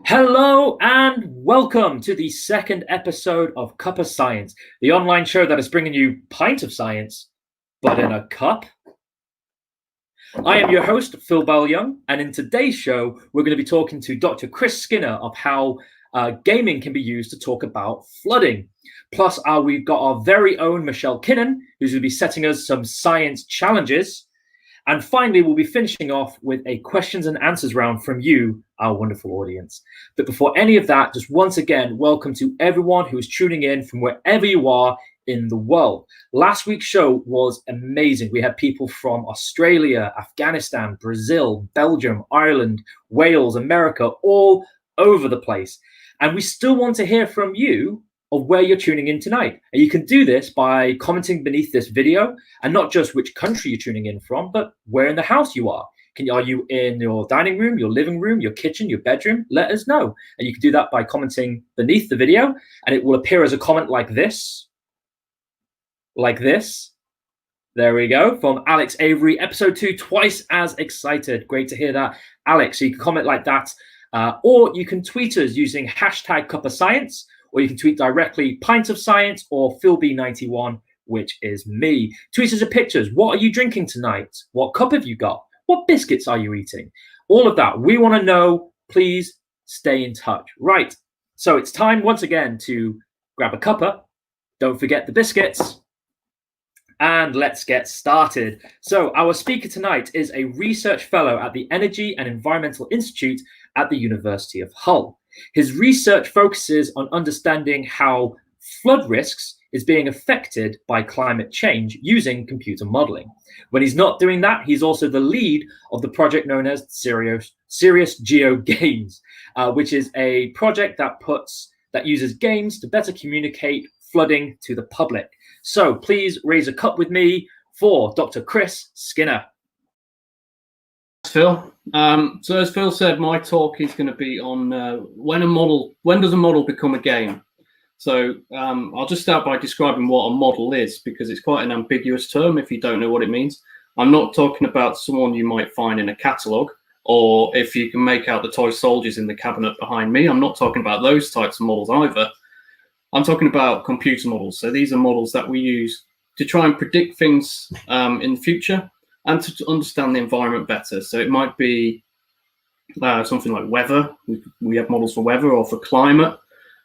Hello and welcome to the second episode of Cuppa Science, the online show that is bringing you Pint of Science, but in a cup. I am your host, Phil Bell-Young, and in today's show, we're going to be talking to Dr. Chris Skinner of how gaming can be used to talk about flooding. Plus, we've got our very own Michelle Kinnan, who's going to be setting us some science challenges. And finally, we'll be finishing off with a questions and answers round from you, our wonderful audience. But before any of that, just once again, welcome to everyone who is tuning in from wherever you are in the world. Last week's show was amazing. We had people from Australia, Afghanistan, Brazil, Belgium, Ireland, Wales, America, all over the place. And we still want to hear from you of where you're tuning in tonight. And you can do this by commenting beneath this video, and not just which country you're tuning in from, but where in the house you are. Are you in your dining room, your living room, your kitchen, your bedroom? Let us know. And you can do that by commenting beneath the video, and it will appear as a comment like this. Like this. There we go. From Alex Avery, episode 2, twice as excited. Great to hear that, Alex. So you can comment like that, or you can tweet us using hashtag Cuppa Science, or you can tweet directly Pint of Science or PhilB91, which is me. Tweet us your pictures. What are you drinking tonight? What cup have you got? What biscuits are you eating? All of that. We want to know. Please stay in touch. Right. So it's time once again to grab a cuppa. Don't forget the biscuits. And let's get started. So our speaker tonight is a research fellow at the Energy and Environmental Institute at the University of Hull. His research focuses on understanding how flood risks is being affected by climate change using computer modeling. When he's not doing that, he's also the lead of the project known as Serious Geo Games, which is a project that uses games to better communicate flooding to the public. So please raise a cup with me for Dr. Chris Skinner. Thanks, Phil. So as Phil said, my talk is going to be on when does a model become a game? So I'll just start by describing what a model is, because it's quite an ambiguous term if you don't know what it means. I'm not talking about someone you might find in a catalogue, or if you can make out the toy soldiers in the cabinet behind me. I'm not talking about those types of models either. I'm talking about computer models. So these are models that we use to try and predict things in the future and to understand the environment better. So it might be something like weather. We have models for weather, or for climate.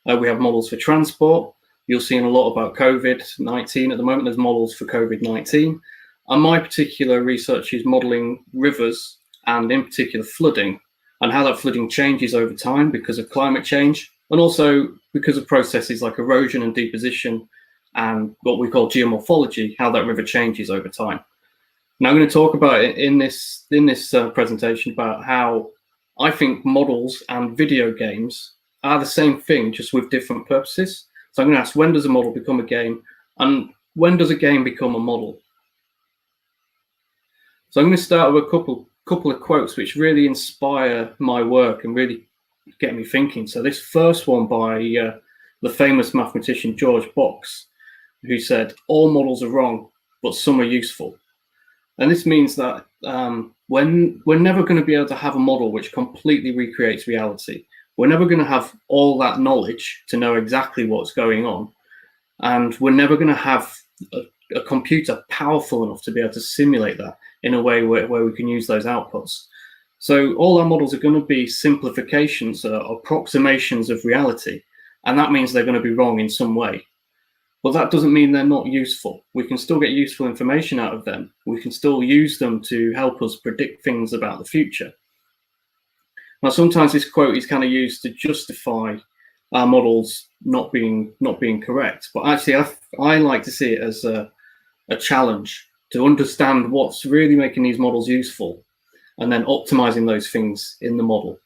We have models for transport. You'll see a lot about COVID-19 at the moment. There's models for COVID-19. And my particular research is modeling rivers, and in particular flooding, and how that flooding changes over time because of climate change, and also because of processes like erosion and deposition and what we call geomorphology, how that river changes over time. Now I'm going to talk about it in this presentation about how I think models and video games are the same thing, just with different purposes. So I'm going to ask, when does a model become a game, and when does a game become a model? So I'm going to start with a couple of quotes which really inspire my work and really get me thinking. So this first one by the famous mathematician George Box, who said, "All models are wrong, but some are useful." And this means that when we're never going to be able to have a model which completely recreates reality. We're never going to have all that knowledge to know exactly what's going on. And we're never going to have a computer powerful enough to be able to simulate that in a way where we can use those outputs. So all our models are going to be simplifications or approximations of reality. And that means they're going to be wrong in some way. But that doesn't mean they're not useful. We can still get useful information out of them. We can still use them to help us predict things about the future. Now, sometimes this quote is kind of used to justify our models not being correct. But actually, I like to see it as a challenge to understand what's really making these models useful, and then optimizing those things in the model.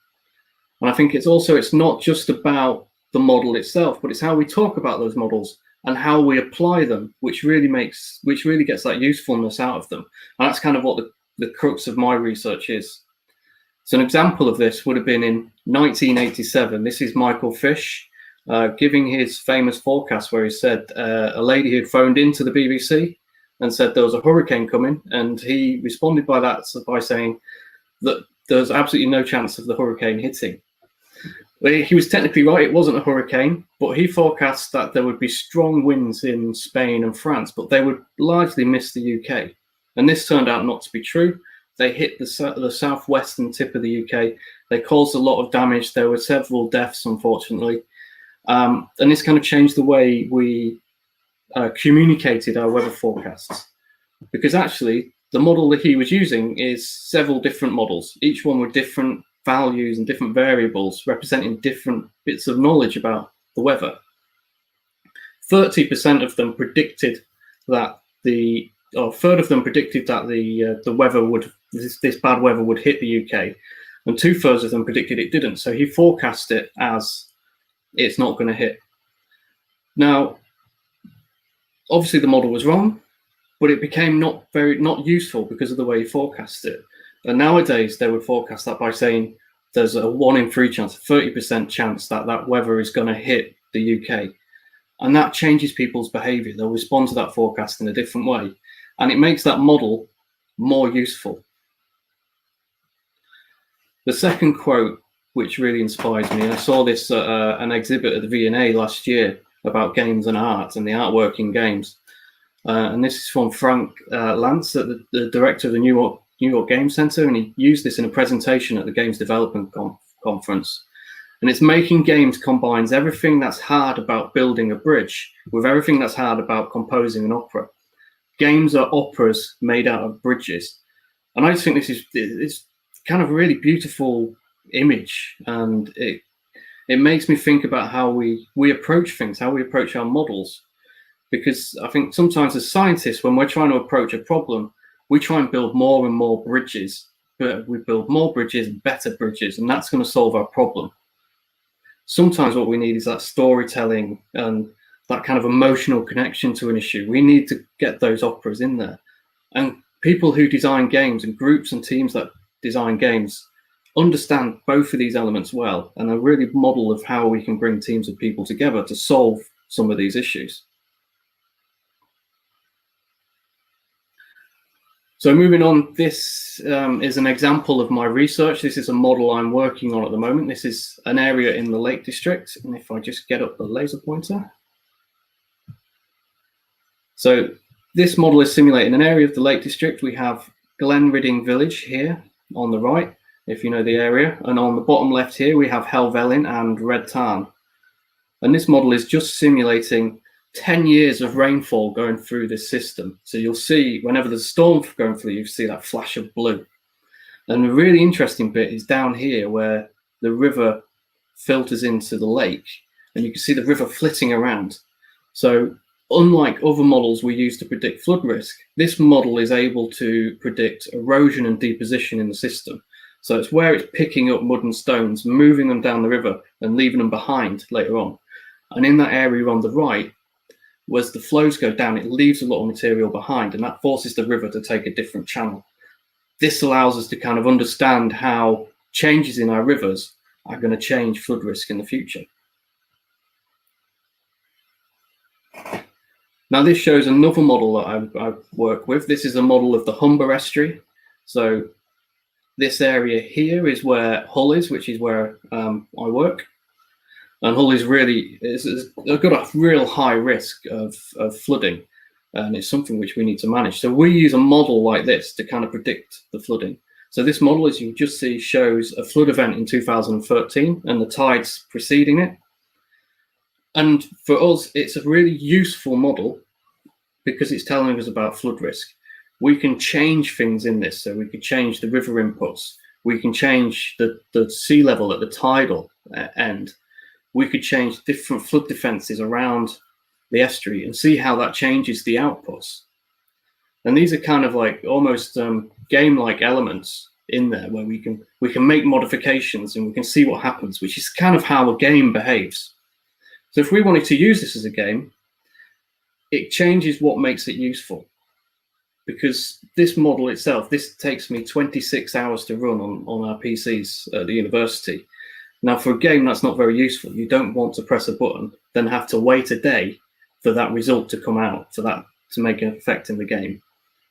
And I think it's not just about the model itself, but it's how we talk about those models and how we apply them, which really gets that usefulness out of them. And that's kind of what the crux of my research is. So an example of this would have been in 1987. This is Michael Fish giving his famous forecast, where he said a lady had phoned into the BBC and said there was a hurricane coming, and he responded by saying that there's absolutely no chance of the hurricane hitting. He was technically right, it wasn't a hurricane, but he forecast that there would be strong winds in Spain and France, but they would largely miss the UK. And this turned out not to be true. They hit the southwestern tip of the UK. They caused a lot of damage. There were several deaths, unfortunately. And this kind of changed the way we communicated our weather forecasts. Because actually, the model that he was using is several different models, each one with different values and different variables representing different bits of knowledge about the weather. 30% of them predicted that a third of them predicted that the weather would, this bad weather would hit the UK, and 2/3 of them predicted it didn't. So he forecast it as it's not going to hit. Now, obviously the model was wrong, but it became not useful because of the way he forecast it. And nowadays they would forecast that by saying there's a 1 in 3 chance, a 30% chance that that weather is going to hit the UK. And that changes people's behavior. They'll respond to that forecast in a different way. And it makes that model more useful. The second quote, which really inspires me, I saw this at an exhibit at the V&A last year about games and art and the artwork in games. And this is from Frank Lantz, the director of the New York Game Center, and he used this in a presentation at the Games Development Conference. And it's making games combines everything that's hard about building a bridge with everything that's hard about composing an opera. Games are operas made out of bridges. And I just think this is it's kind of a really beautiful image, and it makes me think about how we approach things, how we approach our models. Because I think sometimes as scientists, when we're trying to approach a problem, we try and build more and more bridges. But we build more bridges, better bridges, and that's going to solve our problem. Sometimes what we need is that storytelling and that kind of emotional connection to an issue. We need to get those operas in there. And people who design games and groups and teams that design games understand both of these elements well, and are really model of how we can bring teams of people together to solve some of these issues. So moving on, this is an example of my research. This is a model I'm working on at the moment. This is an area in the Lake District. And if I just get up the laser pointer. So this model is simulating an area of the Lake District. We have Glenridding Village here on the right, if you know the area. And on the bottom left here, we have Helvellyn and Red Tarn. And this model is just simulating 10 years of rainfall going through this system. So you'll see whenever there's a storm going through, you see that flash of blue. And the really interesting bit is down here where the river filters into the lake, and you can see the river flitting around. So unlike other models we use to predict flood risk, this model is able to predict erosion and deposition in the system. So it's where it's picking up mud and stones, moving them down the river and leaving them behind later on. And in that area on the right, as the flows go down, it leaves a lot of material behind, and that forces the river to take a different channel. This allows us to kind of understand how changes in our rivers are going to change flood risk in the future. Now this shows another model that I work with. This is a model of the Humber estuary. So this area here is where Hull is, which is where I work. And Hull is really, it's got a real high risk of flooding, and it's something which we need to manage. So we use a model like this to kind of predict the flooding. So this model, as you just see, shows a flood event in 2013 and the tides preceding it. And for us, it's a really useful model because it's telling us about flood risk. We can change things in this. So we can change the river inputs. We can change the sea level at the tidal end. We could change different flood defenses around the estuary and see how that changes the outputs. And these are kind of like almost game-like elements in there where we can make modifications and we can see what happens, which is kind of how a game behaves. So if we wanted to use this as a game, it changes what makes it useful. Because this model itself, this takes me 26 hours to run on our PCs at the university. Now, for a game, that's not very useful. You don't want to press a button, then have to wait a day for that result to come out, for that to make an effect in the game.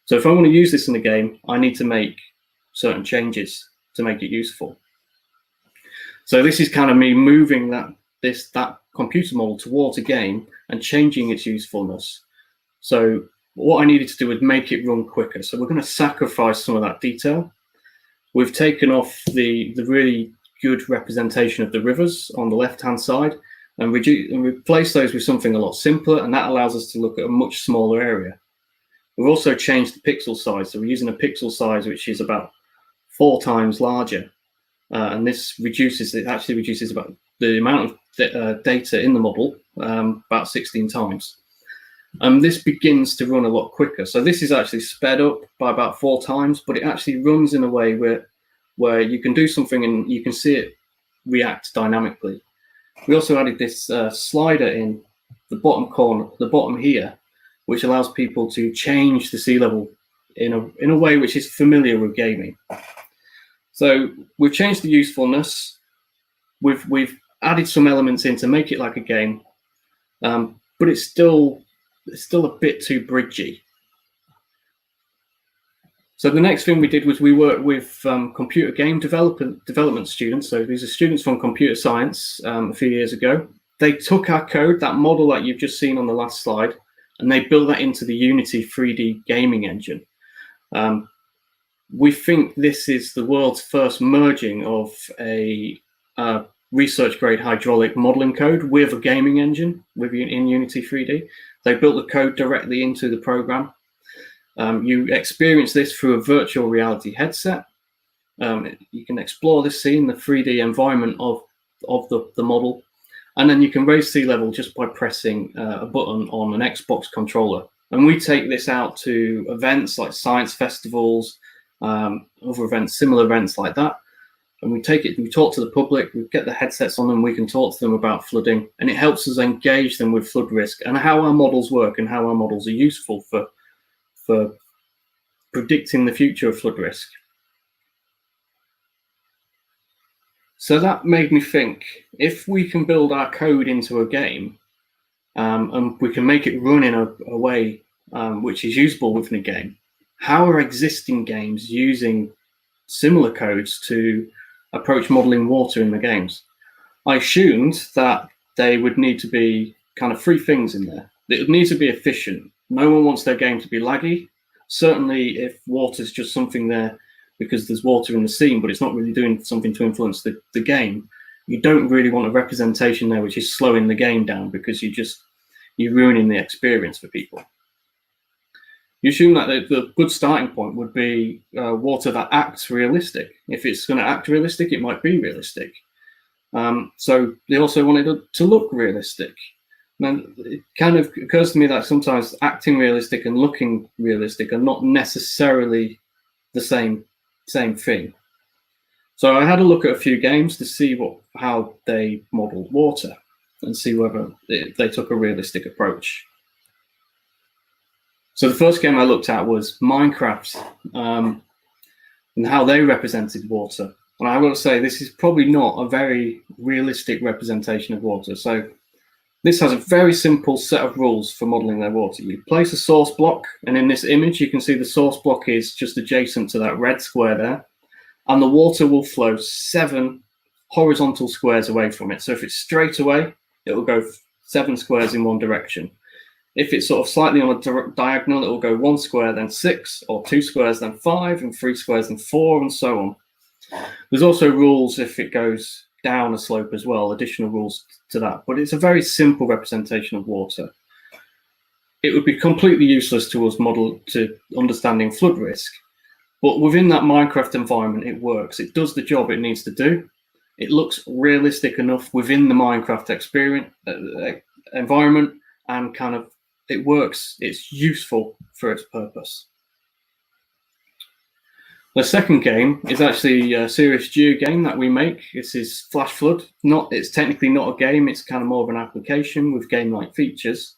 So if I want to use this in the game, I need to make certain changes to make it useful. So this is kind of me moving that computer model towards a game and changing its usefulness. So what I needed to do was make it run quicker. So we're going to sacrifice some of that detail. We've taken off the really good representation of the rivers on the left-hand side and replace those with something a lot simpler, and that allows us to look at a much smaller area. We've also changed the pixel size. So we're using a pixel size which is about 4 times larger. And this actually reduces about the amount of data in the model about 16 times. This begins to run a lot quicker. So this is actually sped up by about 4 times, but it actually runs in a way where you can do something and you can see it react dynamically. We also added this slider in the bottom corner, the bottom here, which allows people to change the sea level in a way which is familiar with gaming. So we've changed the usefulness. We've added some elements in to make it like a game, but it's still a bit too bridgy. So the next thing we did was we worked with computer game development students. So these are students from Computer Science a few years ago. They took our code, that model that you've just seen on the last slide, and they built that into the Unity 3D gaming engine. We think this is the world's first merging of a research-grade hydraulic modeling code with a gaming engine in Unity 3D. They built the code directly into the program. You experience this through a virtual reality headset. You can explore this scene, the 3D environment of the model, and then you can raise sea level just by pressing a button on an Xbox controller. And we take this out to events like science festivals, other events, similar events like that. And we talk to the public, we get the headsets on them, we can talk to them about flooding, and it helps us engage them with flood risk and how our models work and how our models are useful for predicting the future of flood risk. So that made me think, if we can build our code into a game, and we can make it run in a way which is usable within a game, how are existing games using similar codes to approach modeling water in the games? I assumed that they would need to be kind of 3 things in there. It would need to be efficient. No one wants their game to be laggy. Certainly if water's just something there because there's water in the scene, but it's not really doing something to influence the game, you don't really want a representation there which is slowing the game down, because you're ruining the experience for people. You assume that the good starting point would be water that acts realistic. If it's going to act realistic, it might be realistic. So they also wanted it to look realistic. And it kind of occurs to me that sometimes acting realistic and looking realistic are not necessarily the same thing. So I had a look at a few games to see how they modeled water and see whether they took a realistic approach. So the first game I looked at was Minecraft, and how they represented water. And I will say this is probably not a very realistic representation of water. So this has a very simple set of rules for modeling their water. You place a source block, and in this image you can see the source block is just adjacent to that red square there, and the water will flow 7 horizontal squares away from it. So if it's straight away, it will go 7 squares in one direction. If it's sort of slightly on a diagonal, it will go 1 square, then 6, or 2 squares, then 5, and 3 squares, then 4, and so on. There's also rules if it goes down a slope as well, additional rules to that. But it's a very simple representation of water. It would be completely useless to us to understanding flood risk. But within that Minecraft environment, it works. It does the job it needs to do. It looks realistic enough within the Minecraft experience environment, and kind of it works. It's useful for its purpose. The second game is actually a serious geo game that we make. This is Flash Flood. It's technically not a game. It's kind of more of an application with game-like features.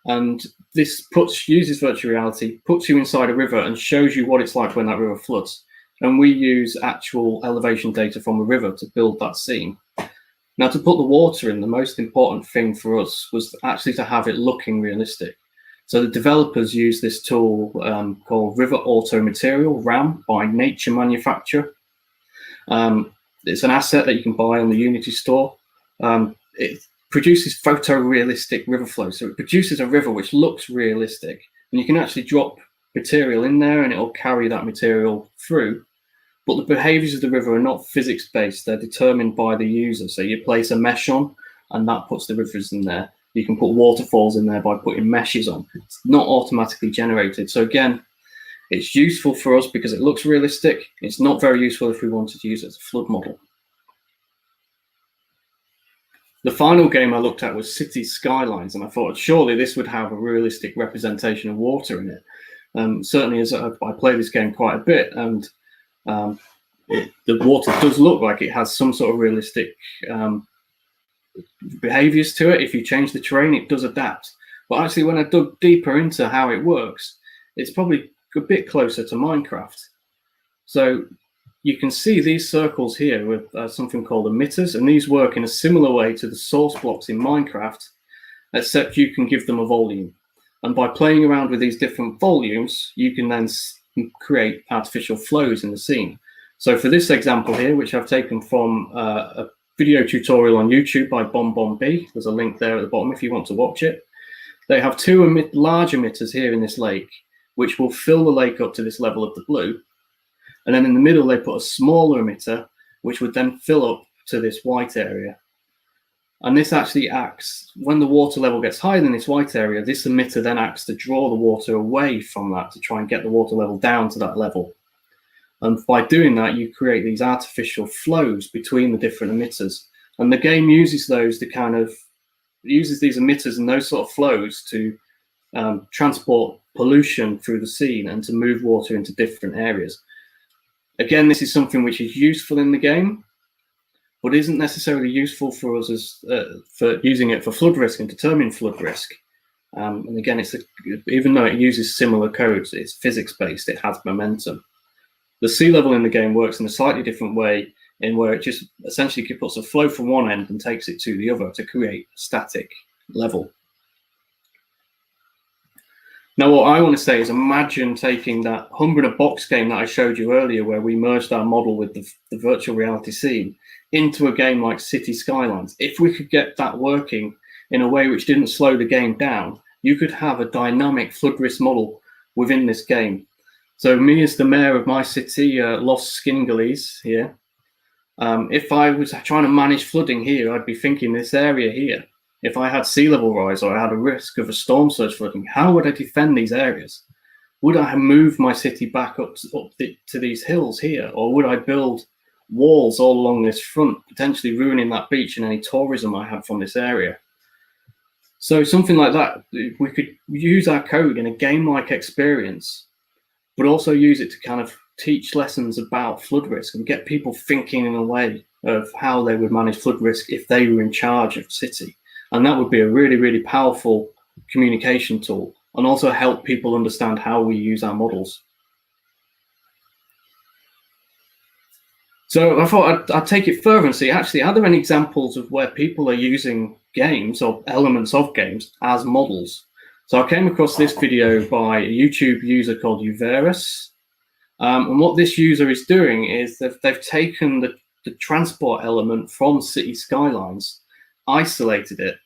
And this uses virtual reality, puts you inside a river and shows you what it's like when that river floods. And we use actual elevation data from a river to build that scene. Now, to put the water in, the most important thing for us was actually to have it looking realistic. So the developers use this tool called River Auto Material, RAM, by Nature Manufacture. it's an asset that you can buy on the Unity store. It produces photorealistic river flow. So it produces a river which looks realistic, and you can actually drop material in there and it'll carry that material through. But the behaviors of the river are not physics-based. They're determined by the user. So you place a mesh on, and that puts the rivers in there. You can put waterfalls in there by putting meshes on. It's not automatically generated. So again, it's useful for us because it looks realistic. It's not very useful if we wanted to use it as a flood model. The final game I looked at was City Skylines, and I thought surely this would have a realistic representation of water in it. Certainly, as I play this game quite a bit, and the water does look like it has some sort of realistic behaviors to it. If you change the terrain, it does adapt. But actually, when I dug deeper into how it works, it's probably a bit closer to Minecraft. So you can see these circles here with something called emitters, and these work in a similar way to the source blocks in Minecraft, except you can give them a volume. And by playing around with these different volumes, you can then create artificial flows in the scene. So for this example here, which I've taken from a video tutorial on YouTube by BomBomB, there's a link there at the bottom if you want to watch it. They have two large emitters here in this lake, which will fill the lake up to this level of the blue. And then in the middle, they put a smaller emitter, which would then fill up to this white area. And this actually acts, when the water level gets higher than this white area, this emitter then acts to draw the water away from that to try and get the water level down to that level. And by doing that, you create these artificial flows between the different emitters. And the game uses those to uses these emitters and those sort of flows to transport pollution through the scene and to move water into different areas. Again, this is something which is useful in the game, but isn't necessarily useful for us as for using it for flood risk and determining flood risk. And again, even though it uses similar codes, it's physics-based, it has momentum. The sea level in the game works in a slightly different way, in where it just essentially puts a flow from one end and takes it to the other to create a static level. Now, what I want to say is imagine taking that Humber in a Box game that I showed you earlier, where we merged our model with the virtual reality scene, into a game like City Skylines. If we could get that working in a way which didn't slow the game down, you could have a dynamic flood risk model within this game. So me as the mayor of my city, Los Skingerleys here, if I was trying to manage flooding here, I'd be thinking this area here. If I had sea level rise or I had a risk of a storm surge flooding, how would I defend these areas? Would I move my city back up to these hills here? Or would I build walls all along this front, potentially ruining that beach and any tourism I have from this area? So something like that, we could use our code in a game-like experience, but also use it to kind of teach lessons about flood risk and get people thinking in a way of how they would manage flood risk if they were in charge of the city. And that would be a really, really powerful communication tool, and also help people understand how we use our models. So I thought I'd take it further and see, actually, are there any examples of where people are using games or elements of games as models? So I came across this video by a YouTube user called Uverus. And what this user is doing is they've taken the transport element from City Skylines, isolated it,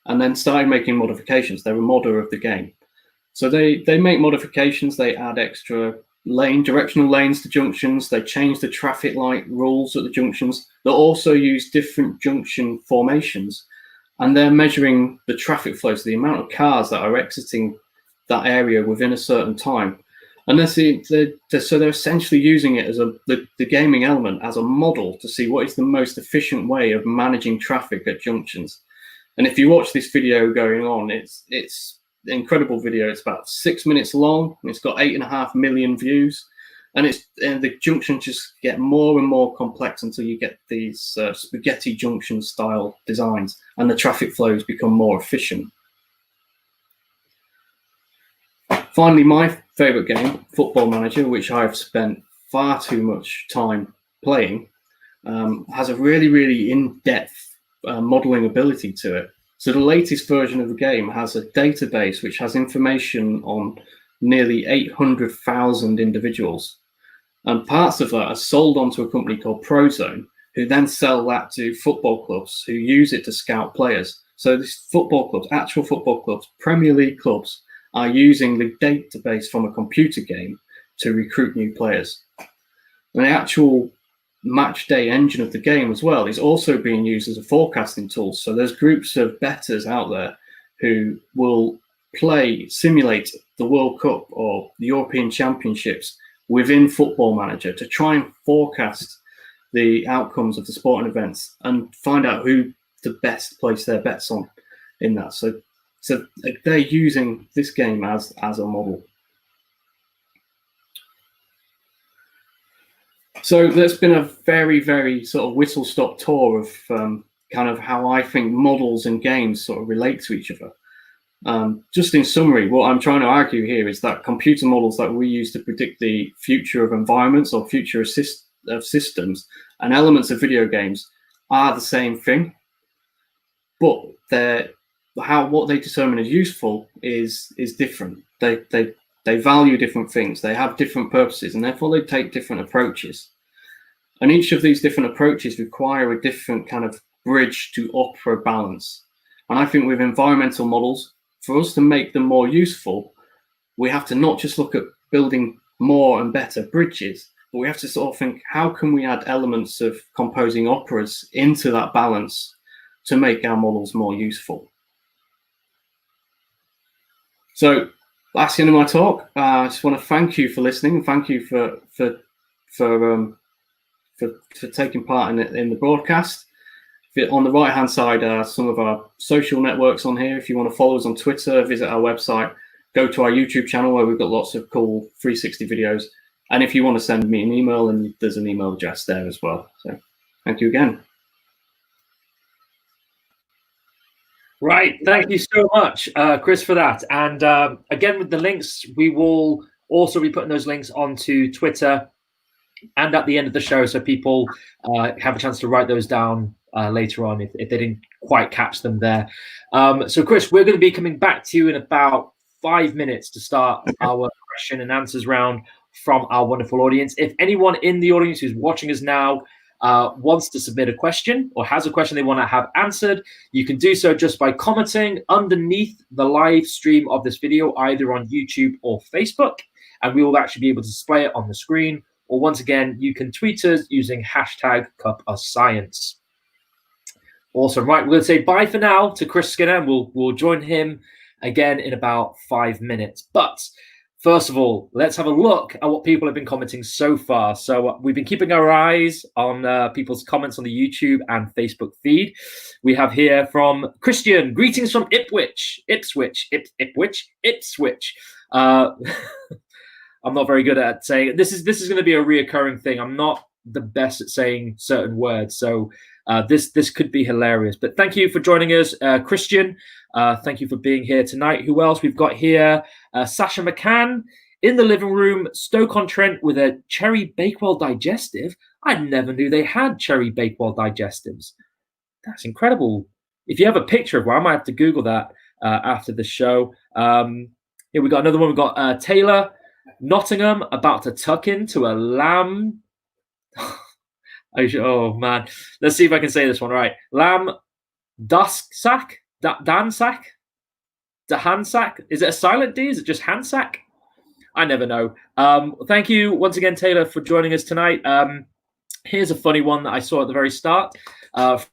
and then started making modifications. They're a modder of the game. So they make modifications, they add extra directional lanes to junctions, they change the traffic light rules at the junctions. They'll also use different junction formations, and they're measuring the traffic flow, so the amount of cars that are exiting that area within a certain time. And so they're essentially using it as the gaming element as a model to see what is the most efficient way of managing traffic at junctions. And if you watch this video going on, it's an incredible video. It's about 6 minutes long, and it's got 8.5 million views. And the junctions just get more and more complex until you get these spaghetti junction style designs, and the traffic flows become more efficient. Finally, my favorite game, Football Manager, which I've spent far too much time playing, has a really, really in-depth modeling ability to it. So the latest version of the game has a database which has information on nearly 800,000 individuals. And parts of that are sold onto a company called Prozone, who then sell that to football clubs who use it to scout players. So these football clubs, actual football clubs, Premier League clubs, are using the database from a computer game to recruit new players. And the actual match day engine of the game as well is also being used as a forecasting tool. So there's groups of bettors out there who will simulate the World Cup or the European Championships within Football Manager to try and forecast the outcomes of the sporting events and find out who to best place their bets on in that. So they're using this game as a model. So there's been a very, very sort of whistle-stop tour of kind of how I think models and games sort of relate to each other. Just in summary, what I'm trying to argue here is that computer models that we use to predict the future of environments or future of systems and elements of video games are the same thing, but what they determine as useful is different. They value different things, they have different purposes, and therefore they take different approaches. And each of these different approaches require a different kind of bridge to offer a balance. And I think with environmental models, for us to make them more useful, we have to not just look at building more and better bridges, but we have to sort of think, how can we add elements of composing operas into that balance to make our models more useful? So that's the end of my talk. I just want to thank you for listening, and thank you for taking part in the broadcast. On the right hand side are some of our social networks on here. If you want to follow us on Twitter, visit our website, go to our YouTube channel where we've got lots of cool 360 videos. And if you want to send me an email, and there's an email address there as well. So thank you again. Right. Thank you so much, Chris, for that. And again, with the links, we will also be putting those links onto Twitter and at the end of the show, so people have a chance to write those down later on if they didn't quite catch them there. So, Chris, we're going to be coming back to you in about 5 minutes to start our question and answers round from our wonderful audience. If anyone in the audience who's watching us now wants to submit a question or has a question they want to have answered, you can do so just by commenting underneath the live stream of this video, either on YouTube or Facebook, and we will actually be able to display it on the screen. Or once again, you can tweet us using hashtag Cuppa Science. Awesome. Right, we're going to say bye for now to Chris Skinner, and we'll join him again in about 5 minutes. But first of all, let's have a look at what people have been commenting so far. So we've been keeping our eyes on people's comments on the YouTube and Facebook feed. We have here from Christian, greetings from Ipswich. I'm not very good at saying it. This is going to be a reoccurring thing. I'm not the best at saying certain words, so this could be hilarious. But thank you for joining us, Christian. Thank you for being here tonight. Who else we've got here? Sasha McCann in the living room, Stoke-on-Trent with a Cherry Bakewell digestive. I never knew they had Cherry Bakewell digestives. That's incredible. If you have a picture of one, I might have to Google that after the show. Here we got another one. We've got Taylor. Nottingham about to tuck into a lamb. Oh man, let's see if I can say this one right. Lamb Dusksack, Dansack, Dahansack. Is it a silent D? Is it just Hansack? I never know. Thank you once again, Taylor, for joining us tonight. Here's a funny one that I saw at the very start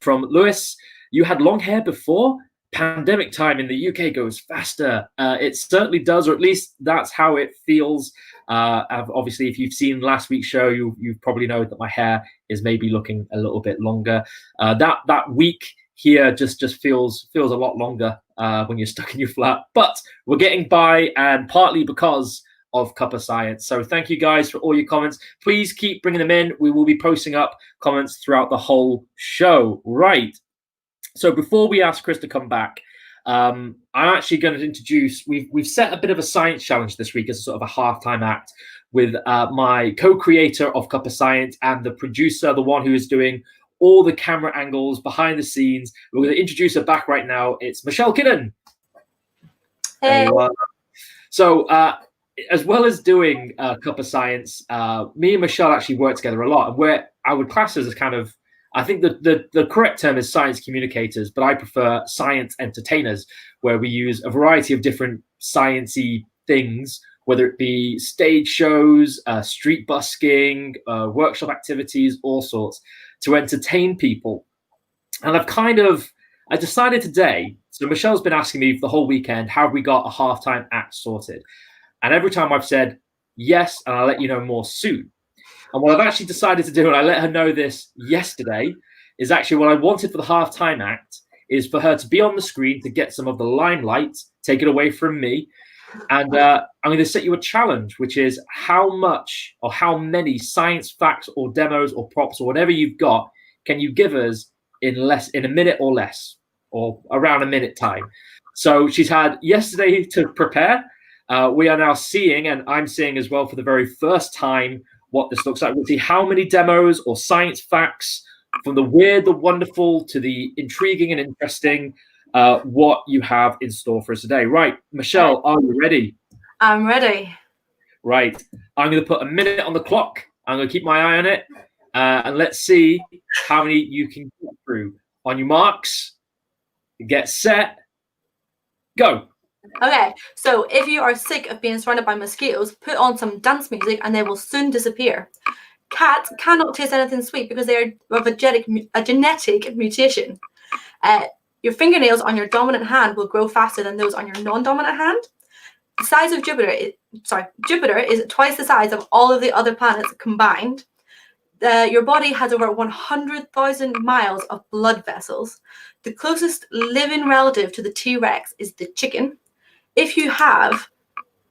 from Lewis. You had long hair before? Pandemic time in the UK goes faster. It certainly does, or at least that's how it feels. Obviously, if you've seen last week's show, you probably know that my hair is maybe looking a little bit longer. That week here just feels a lot longer when you're stuck in your flat. But we're getting by, and partly because of Cuppa Science. So thank you guys for all your comments. Please keep bringing them in. We will be posting up comments throughout the whole show. Right. So before we ask Chris to come back, I'm actually going to introduce, we've set a bit of a science challenge this week as a sort of a halftime act with my co-creator of Cuppa Science and the producer, the one who is doing all the camera angles behind the scenes. We're going to introduce her back right now. It's Michelle Kinnan. Hey. So as well as doing Cuppa Science, me and Michelle actually work together a lot. And I would class us as kind of, I think the correct term is science communicators, but I prefer science entertainers, where we use a variety of different sciencey things, whether it be stage shows, street busking, workshop activities, all sorts, to entertain people. And I decided today, so Michelle's been asking me for the whole weekend, how have we got a halftime act sorted? And every time I've said yes, and I'll let you know more soon. And what I've actually decided to do, and I let her know this yesterday, is actually what I wanted for the halftime act is for her to be on the screen to get some of the limelight, take it away from me. And I'm going to set you a challenge, which is how much or how many science facts or demos or props or whatever you've got can you give us in a minute or less, or around a minute time. So she's had yesterday to prepare. We are now seeing, and I'm seeing as well for the very first time, what this looks like. We'll see how many demos or science facts, from the weird, the wonderful, to the intriguing and interesting, what you have in store for us today. Right, Michelle, are you ready? I'm ready. Right, I'm going to put a minute on the clock. I'm going to keep my eye on it, and let's see how many you can get through. On your marks, get set, go. Okay, so if you are sick of being surrounded by mosquitoes, put on some dance music and they will soon disappear. Cats cannot taste anything sweet because they are of a genetic mutation. Your fingernails on your dominant hand will grow faster than those on your non-dominant hand. The size of Jupiter is twice the size of all of the other planets combined. Your body has over 100,000 miles of blood vessels. The closest living relative to the T-Rex is the chicken. If you have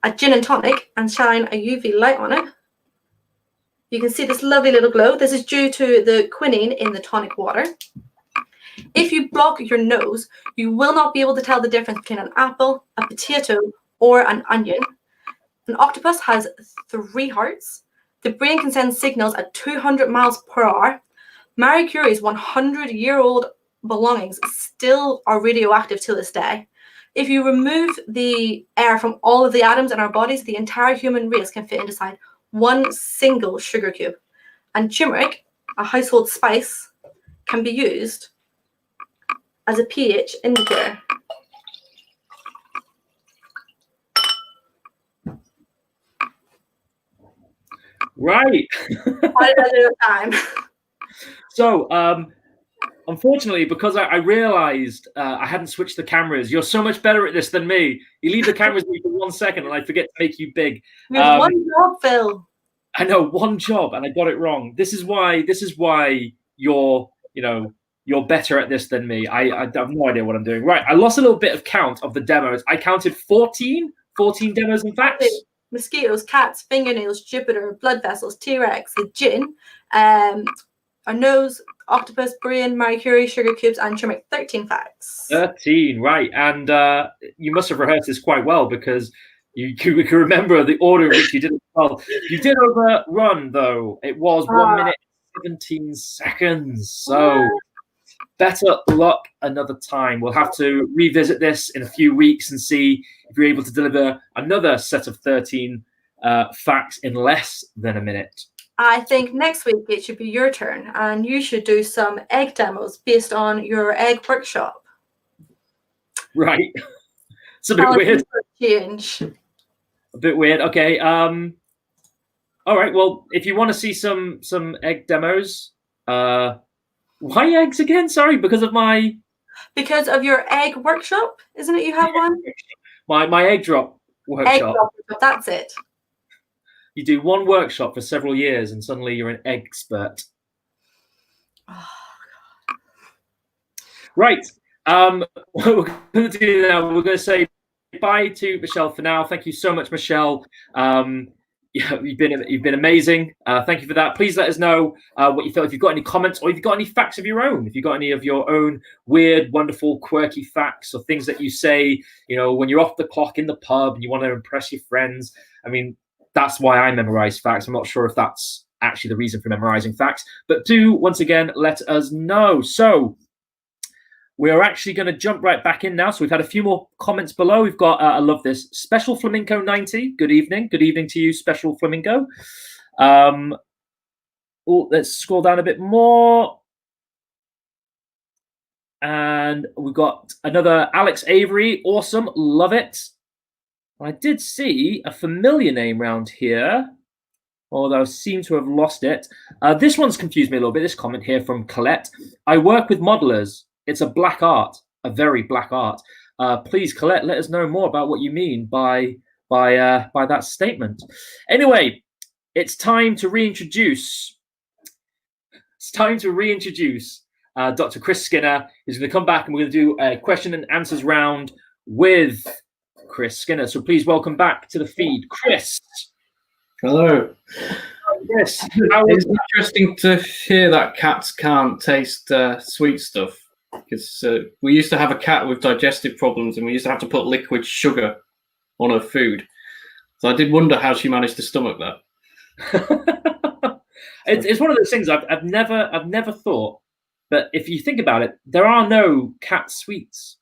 a gin and tonic and shine a UV light on it, you can see this lovely little glow. This is due to the quinine in the tonic water. If you block your nose, you will not be able to tell the difference between an apple, a potato, or an onion. An octopus has 3 hearts. The brain can send signals at 200 miles per hour. Marie Curie's 100-year-old belongings still are radioactive to this day. If you remove the air from all of the atoms in our bodies, the entire human race can fit inside one single sugar cube. And turmeric, a household spice, can be used as a pH indicator. Right. Why did I do it time? So, unfortunately, because I realized I hadn't switched the cameras, you're so much better at this than me. You leave the cameras with me for 1 second and I forget to make you big. You have one job, Phil. I know, one job, and I got it wrong. This is why you're better at this than me. I have no idea what I'm doing. Right, I lost a little bit of count of the demos. I counted 14 demos in fact. Mosquitoes, cats, fingernails, Jupiter, blood vessels, T-Rex, the gin, our nose, octopus, brain, Marie Curie, sugar cubes, and turmeric. 13 facts. 13, right. And you must have rehearsed this quite well because you can remember the order in which you did it well. You did overrun, though. It was 1 minute, 17 seconds. So better luck another time. We'll have to revisit this in a few weeks and see if you're able to deliver another set of 13 facts in less than a minute. I think next week it should be your turn, and you should do some egg demos based on your egg workshop. Right. It's a bit weird. Change. A bit weird. Okay. All right. Well, if you want to see some egg demos, why eggs again? Sorry, because of your egg workshop, isn't it? You have one. My egg drop workshop. Egg drop, that's it. You do one workshop for several years, and suddenly you're an egg expert. Oh, God. Right. What we're going to do now, we're going to say bye to Michelle for now. Thank you so much, Michelle. You've been amazing. Thank you for that. Please let us know what you thought. If you've got any comments or if you've got any facts of your own, if you've got any of your own weird, wonderful, quirky facts or things that you say, when you're off the clock in the pub and you want to impress your friends. I mean, that's why I memorize facts. I'm not sure if that's actually the reason for memorizing facts, but do once again let us know. So we are actually going to jump right back in now. So we've had a few more comments below. We've got, I love this, Special Flamingo 90. Good evening. Good evening to you, Special Flamingo. Let's scroll down a bit more. And we've got another Alex Avery. Awesome. Love it. I did see a familiar name around here, although I seem to have lost it. This one's confused me a little bit. This comment here from Colette. I work with modelers. It's a black art, a very black art. Please, Colette, let us know more about what you mean by that statement. Anyway, it's time to reintroduce. Dr. Chris Skinner is going to come back, and we're going to do a question and answers round with Chris Skinner. So please welcome back to the feed, Chris. Hello. Yes. It's interesting to hear that cats can't taste sweet stuff, because we used to have a cat with digestive problems, and we used to have to put liquid sugar on her food. So I did wonder how she managed to stomach that. It's one of those things I've never thought, but if you think about it, there are no cat sweets.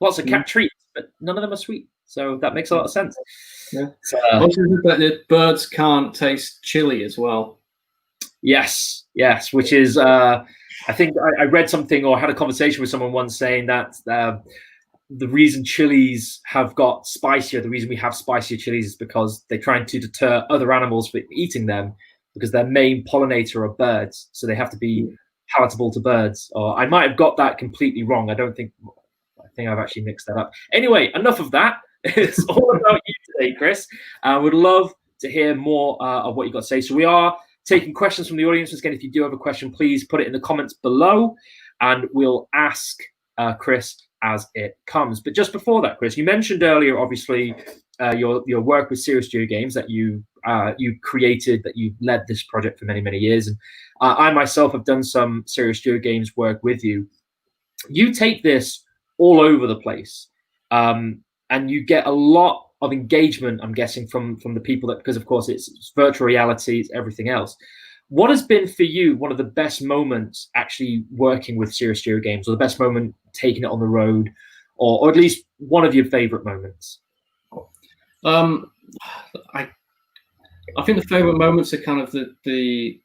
Lots of cat treats, but none of them are sweet. So that makes a lot of sense. Yeah. Also, the birds can't taste chili as well. Yes, which is I think I read something or had a conversation with someone once saying that the reason chilies have got spicier, the reason we have spicier chilies is because they're trying to deter other animals from eating them, because their main pollinator are birds, so they have to be palatable to birds. Or I might have got that completely wrong. I think I've actually mixed that up. Anyway, enough of that. It's all about you today, Chris. Would love to hear more of what you got to say. So we are taking questions from the audience. Again, if you do have a question, please put it in the comments below, and we'll ask Chris as it comes. But just before that, Chris, you mentioned earlier, obviously, your work with Serious Geo Games, that you created, that you led this project for many years, and I myself have done some Serious Geo Games work with you. You take this all over the place, and you get a lot of engagement, I'm guessing, from the people, that, because of course it's virtual reality, it's everything else. What has been for you one of the best moments actually working with Serious Geo Games, or the best moment taking it on the road, or at least one of your favorite moments? I think the favorite moments are kind of the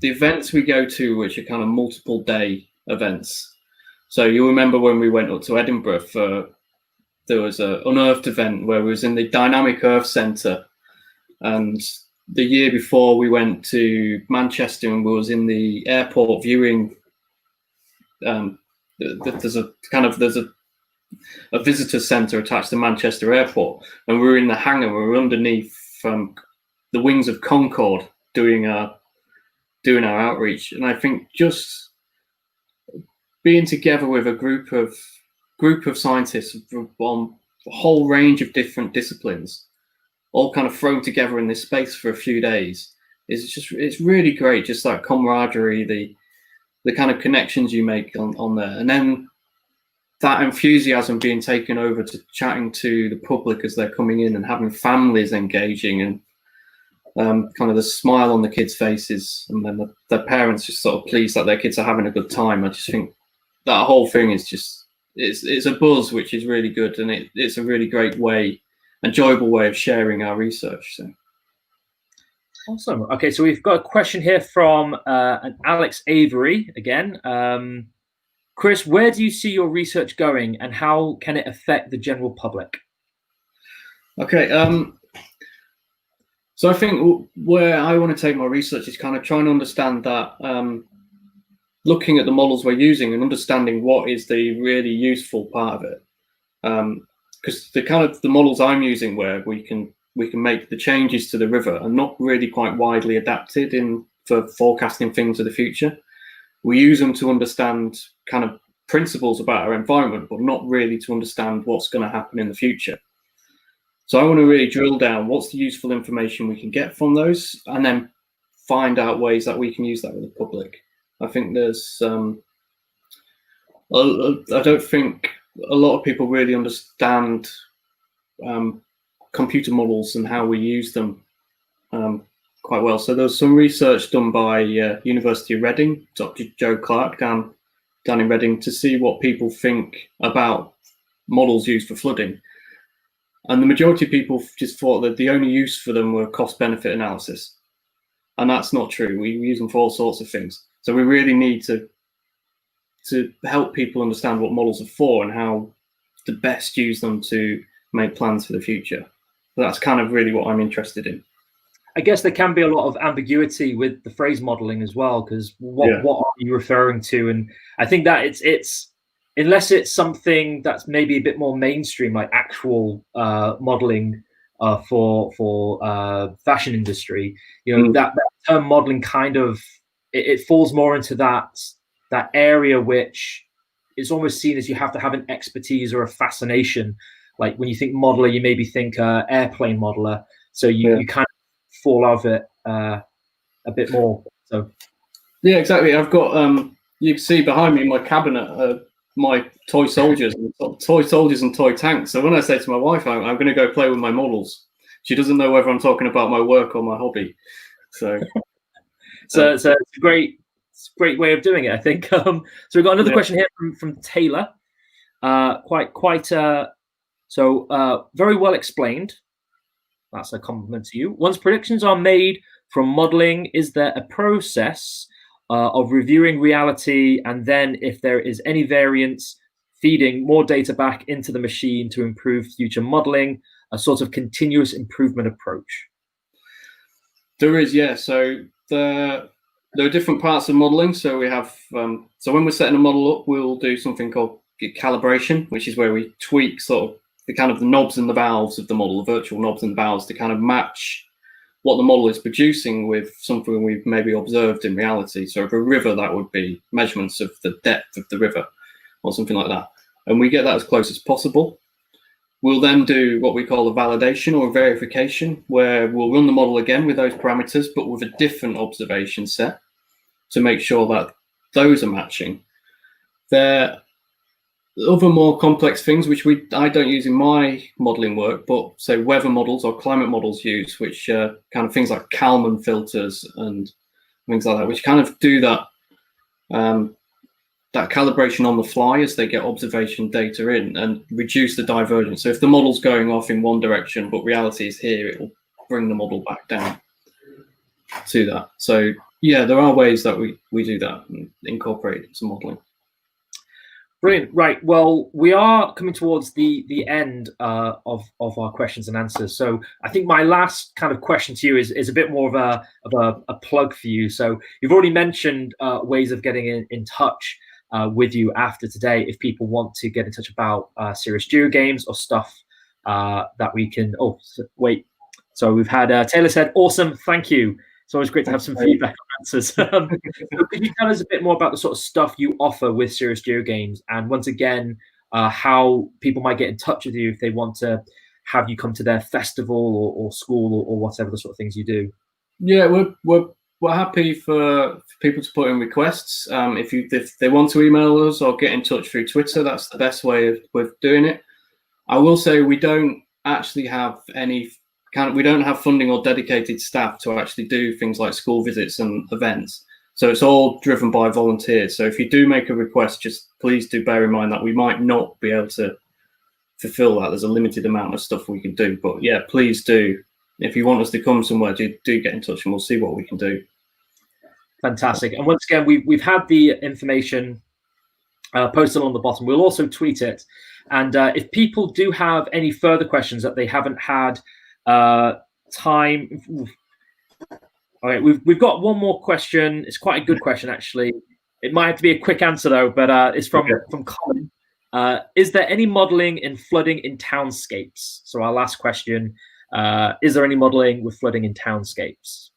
events we go to, which are kind of multiple day events. So you remember when we went up to Edinburgh there was an Unearthed event where we was in the Dynamic Earth Centre, and the year before we went to Manchester and we was in the airport viewing. There's a visitor centre attached to Manchester Airport, and we were in the hangar. We were underneath the wings of Concorde doing our outreach, and I think just being together with a group of scientists on a whole range of different disciplines, all kind of thrown together in this space for a few days, it's really great. Just that camaraderie, the kind of connections you make on there, and then that enthusiasm being taken over to chatting to the public as they're coming in, and having families engaging, and kind of the smile on the kids' faces, and then their parents just sort of pleased that their kids are having a good time. I just think that whole thing is just, it's a buzz, which is really good, and it's a really great enjoyable way of sharing our research. So awesome. Okay, so we've got a question here from an Alex Avery again. Chris, where do you see your research going, and how can it affect the general public? Okay, so I think where I want to take my research is kind of trying to understand that, looking at the models we're using and understanding what is the really useful part of it. Because the models I'm using, where we can make the changes to the river, are not really quite widely adapted for forecasting things of the future. We use them to understand kind of principles about our environment, but not really to understand what's going to happen in the future. So I want to really drill down what's the useful information we can get from those, and then find out ways that we can use that with the public. I think there's I don't think a lot of people really understand computer models and how we use them quite well. So there's some research done by University of Reading, Dr. Joe Clark down in Reading, to see what people think about models used for flooding. And the majority of people just thought that the only use for them were cost-benefit analysis. And that's not true. We use them for all sorts of things. So we really need to to help people understand what models are for and how to best use them to make plans for the future. That's kind of really what I'm interested in. I guess there can be a lot of ambiguity with the phrase modeling as well, because what are you referring to? And I think that it's unless it's something that's maybe a bit more mainstream, like actual modeling for fashion industry, that term modeling kind of it falls more into that area which is almost seen as you have to have an expertise or a fascination. Like when you think modeler, you maybe think airplane modeler, so you kind of fall out of it a bit more. So yeah, exactly. I've got you can see behind me in my cabinet my toy soldiers and toy tanks. So when I say to my wife I'm going to go play with my models, she doesn't know whether I'm talking about my work or my hobby. So so it's a great way of doing it, I think. So we've got another question here from Taylor. Very well explained. That's a compliment to you. Once predictions are made from modeling, is there a process of reviewing reality, and then if there is any variance, feeding more data back into the machine to improve future modeling, a sort of continuous improvement approach? There is, yeah. So there are different parts of modeling. So we have, so when we're setting a model up, we'll do something called calibration, which is where we tweak sort of the knobs and the valves of the model, the virtual knobs and valves, to kind of match what the model is producing with something we've maybe observed in reality. So for a river, that would be measurements of the depth of the river or something like that. And we get that as close as possible. We'll then do what we call a validation or a verification, where we'll run the model again with those parameters, but with a different observation set to make sure that those are matching. There other more complex things which I don't use in my modeling work, but say weather models or climate models use, which kind of things like Kalman filters and things like that, which kind of do that that calibration on the fly as they get observation data in and reduce the divergence. So if the model's going off in one direction but reality is here, it will bring the model back down to that. So yeah, there are ways that we do that and incorporate it into modeling. Brilliant. Right. Well, we are coming towards the end of our questions and answers. So I think my last kind of question to you is a bit more of a plug for you. So you've already mentioned ways of getting in touch with you after today if people want to get in touch about serious Geo games or stuff that we can. Oh, wait. So we've had Taylor said, "Awesome, thank you." It's always great to have some feedback on answers. So could you tell us a bit more about the sort of stuff you offer with Serious Geo Games, and once again, how people might get in touch with you if they want to have you come to their festival or school or whatever the sort of things you do? Yeah, we're happy for people to put in requests. If they want to email us or get in touch through Twitter, that's the best way of doing it. I will say we don't actually have we don't have funding or dedicated staff to actually do things like school visits and events. So it's all driven by volunteers. So if you do make a request, just please do bear in mind that we might not be able to fulfill that. There's a limited amount of stuff we can do. But yeah, please do. If you want us to come somewhere, do get in touch and we'll see what we can do. Fantastic. And once again, we've had the information posted on the bottom. We'll also tweet it. And if people do have any further questions that they haven't had time. All right, we've got one more question. It's quite a good question, actually. It might have to be a quick answer though, but it's from Colin. Is there any modeling in flooding in townscapes? So our last question: is there any modeling with flooding in townscapes?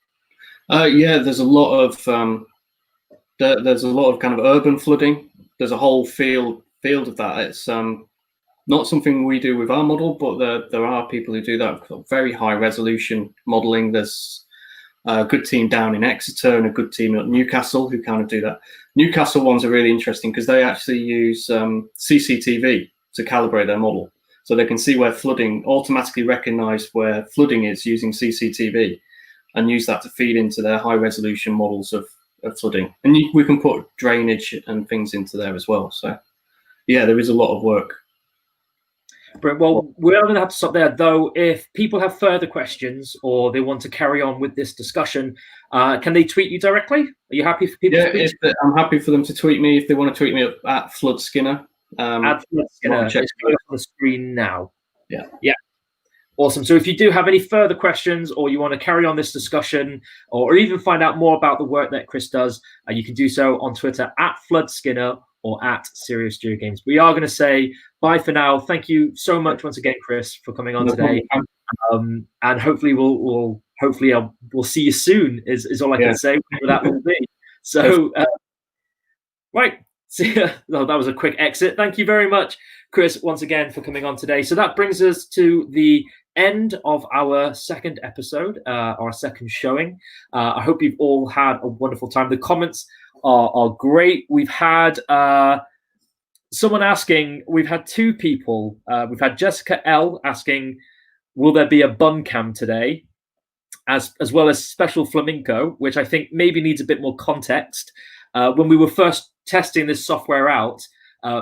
Yeah, there's a lot of kind of urban flooding. There's a whole field of that. It's not something we do with our model, but there are people who do that. Very high resolution modeling. There's a good team down in Exeter and a good team at Newcastle who kind of do that. Newcastle ones are really interesting because they actually use CCTV to calibrate their model. So they can see where flooding, automatically recognize where flooding is using CCTV and use that to feed into their high resolution models of flooding. And we can put drainage and things into there as well. So yeah, there is a lot of work. But, well, we're going to have to stop there, though. If people have further questions or they want to carry on with this discussion, can they tweet you directly? Are you happy for people to tweet? I'm happy for them to tweet me if they want to tweet me at Flood Skinner. At Flood Skinner. It's going on the screen now. Yeah. Awesome. So if you do have any further questions or you want to carry on this discussion or even find out more about the work that Chris does, you can do so on Twitter at Flood Skinner or at Serious Geo Games. We are going to say bye for now. Thank you so much once again, Chris, for coming on today. And hopefully we'll see you soon. Is all I can say. Whatever that will be. So right. See, that was a quick exit. Thank you very much, Chris, once again for coming on today. So that brings us to the end of our second episode, our second showing. I hope you've all had a wonderful time. The comments are great. We've had someone asking, we've had two people. We've had Jessica L asking, will there be a bun cam today? As well as Special Flamenco, which I think maybe needs a bit more context. When we were first testing this software out,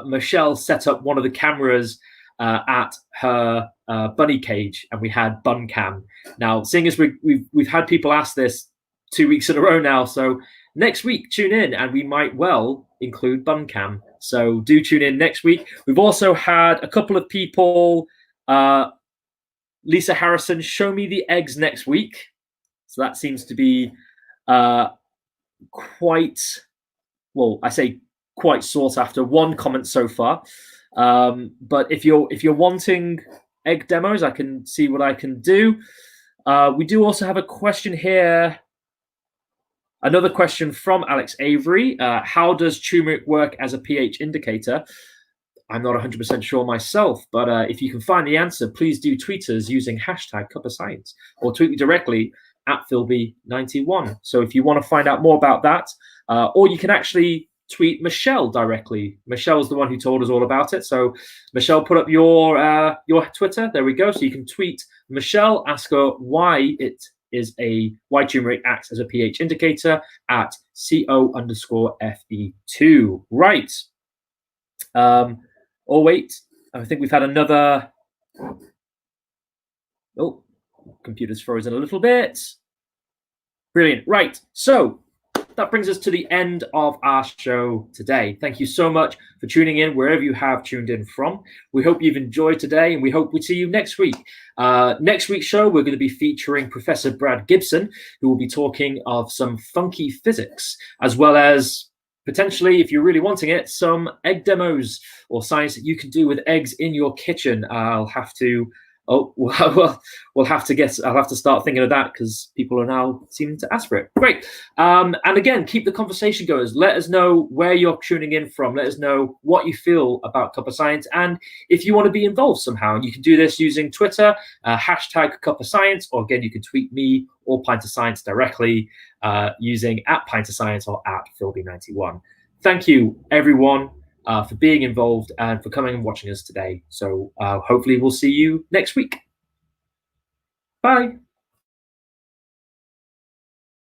Michelle set up one of the cameras at her bunny cage, and we had bun cam. Now, seeing as we've had people ask this 2 weeks in a row now, so next week tune in, and we might well include bun cam. So do tune in next week. We've also had a couple of people. Lisa Harrison, show me the eggs next week. So that seems to be quite sought after. One comment so far, but if you're wanting egg demos, I can see what I can do. We do also have a question here, another question from Alex Avery. How does turmeric work as a pH indicator? I'm not 100% sure myself, but if you can find the answer, please do tweet us using hashtag Cuppa Science or tweet me directly at Philby91. So if you want to find out more about that, or you can actually tweet Michelle directly. Michelle's the one who told us all about it. So Michelle, put up your Twitter. There we go. So you can tweet Michelle, ask her why turmeric acts as a pH indicator at CO_FE2. Right. Oh wait, I think we've had another. Oh, computer's frozen a little bit. Brilliant. Right. So that brings us to the end of our show today. Thank you so much for tuning in wherever you have tuned in from. We hope you've enjoyed today, and we hope we see you next week. Next week's show, we're going to be featuring Professor Brad Gibson, who will be talking of some funky physics, as well as potentially, if you're really wanting it, some egg demos or science that you can do with eggs in your kitchen. I'll have to start thinking of that because people are now seeming to ask for it. Great. And again, keep the conversation going. Let us know where you're tuning in from. Let us know what you feel about Cuppa Science. And if you want to be involved somehow, you can do this using Twitter, hashtag Cuppa Science, or again, you can tweet me or Pint of Science directly using at Pint of Science or at Philby91. Thank you, everyone, for being involved and for coming and watching us today. So hopefully we'll see you next week. Bye.